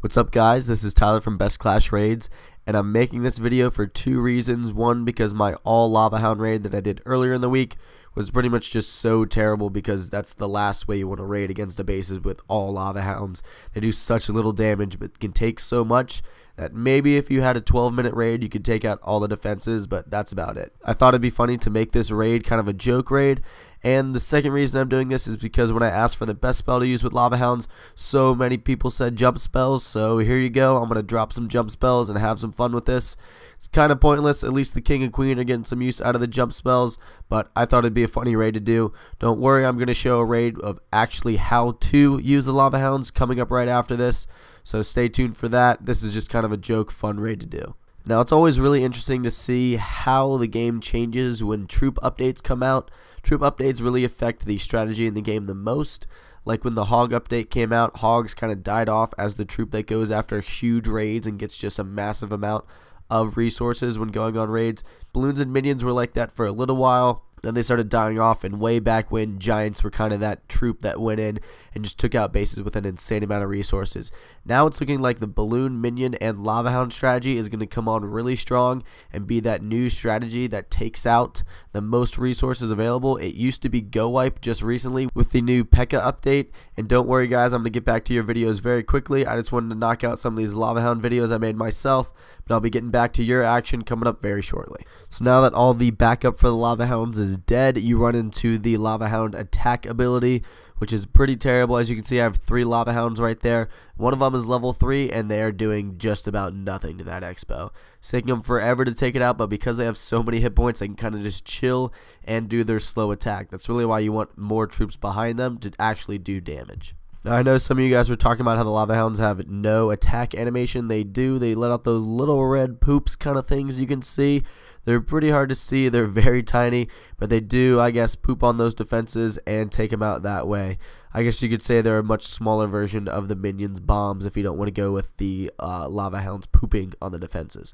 What's up guys, this is Tyler from Best Clash Raids, and I'm making this video for two reasons. One, because my all lava hound raid that I did earlier in the week was pretty much just so terrible, because that's the last way you want to raid against a bases with all lava hounds. They do such little damage but can take so much that maybe if you had a 12-minute raid you could take out all the defenses, but that's about it. I thought it'd be funny to make this raid kind of a joke raid. And the second reason I'm doing this is because when I asked for the best spell to use with lava hounds, so many people said jump spells. So here you go. I'm going to drop some jump spells and have some fun with this. It's kind of pointless. At least the king and queen are getting some use out of the jump spells, but I thought it'd be a funny raid to do. Don't worry, I'm going to show a raid of actually how to use the lava hounds coming up right after this. So stay tuned for that. This is just kind of a joke fun raid to do. Now, it's always really interesting to see how the game changes when troop updates come out. Troop updates really affect the strategy in the game the most. Like when the hog update came out, hogs kind of died off as the troop that goes after huge raids and gets just a massive amount of resources when going on raids. Balloons and minions were like that for a little while. Then they started dying off, and way back when, giants were kind of that troop that went in and just took out bases with an insane amount of resources. Now it's looking like the balloon, minion, and lava hound strategy is going to come on really strong and be that new strategy that takes out the most resources available. It used to be go wipe just recently with the new P.E.K.K.A update, and don't worry guys, I'm going to get back to your videos very quickly. I just wanted to knock out some of these lava hound videos I made myself, but I'll be getting back to your action coming up very shortly. So now that all the backup for the lava hounds is dead, you run into the lava hound attack ability, which is pretty terrible. As you can see, I have 3 lava hounds right there. One of them is level 3, and they are doing just about nothing to that expo. It's taking them forever to take it out, but because they have so many hit points, they can kind of just chill and do their slow attack. That's really why you want more troops behind them to actually do damage. Now, I know some of you guys were talking about how the lava hounds have no attack animation. They do. They let out those little red poops kind of things you can see. They're pretty hard to see. They're very tiny, but they do, I guess, poop on those defenses and take them out that way. I guess you could say they're a much smaller version of the minions' bombs if you don't want to go with the lava hounds pooping on the defenses.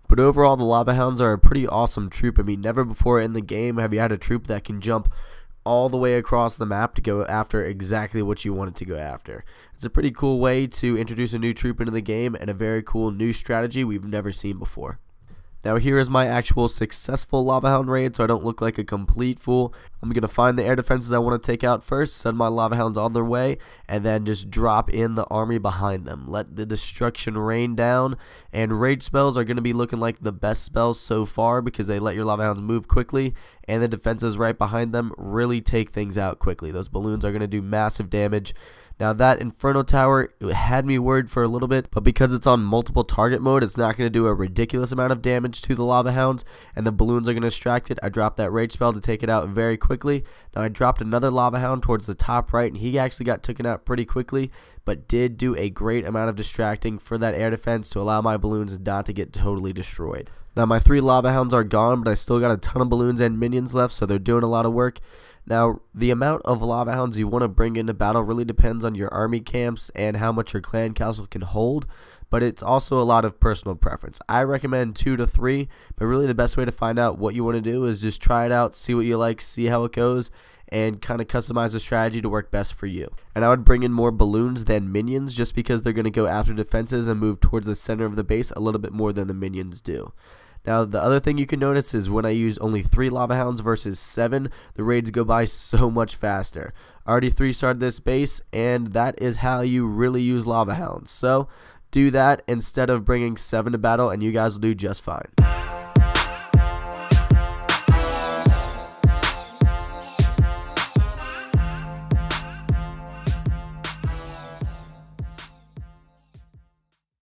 But overall, the lava hounds are a pretty awesome troop. I mean, never before in the game have you had a troop that can jump all the way across the map to go after exactly what you want it to go after. It's a pretty cool way to introduce a new troop into the game and a very cool new strategy we've never seen before. Now here is my actual successful lava hound raid, so I don't look like a complete fool. I'm going to find the air defenses I want to take out first, send my lava hounds on their way, and then just drop in the army behind them. Let the destruction rain down, and raid spells are going to be looking like the best spells so far because they let your lava hounds move quickly, and the defenses right behind them really take things out quickly. Those balloons are going to do massive damage. Now that Inferno Tower had me worried for a little bit, but because it's on multiple target mode, it's not going to do a ridiculous amount of damage to the lava hounds, and the balloons are going to distract it. I dropped that rage spell to take it out very quickly. Now I dropped another lava hound towards the top right, and he actually got taken out pretty quickly, but did do a great amount of distracting for that air defense to allow my balloons not to get totally destroyed. Now my 3 lava hounds are gone, but I still got a ton of balloons and minions left, so they're doing a lot of work. Now, the amount of lava hounds you want to bring into battle really depends on your army camps and how much your clan castle can hold, but it's also a lot of personal preference. I recommend 2 to 3, but really the best way to find out what you want to do is just try it out, see what you like, see how it goes, and kind of customize the strategy to work best for you. And I would bring in more balloons than minions just because they're going to go after defenses and move towards the center of the base a little bit more than the minions do. Now, the other thing you can notice is when I use only 3 lava hounds versus 7, the raids go by so much faster. I already 3-starred this base, and that is how you really use lava hounds. So, do that instead of bringing 7 to battle, and you guys will do just fine.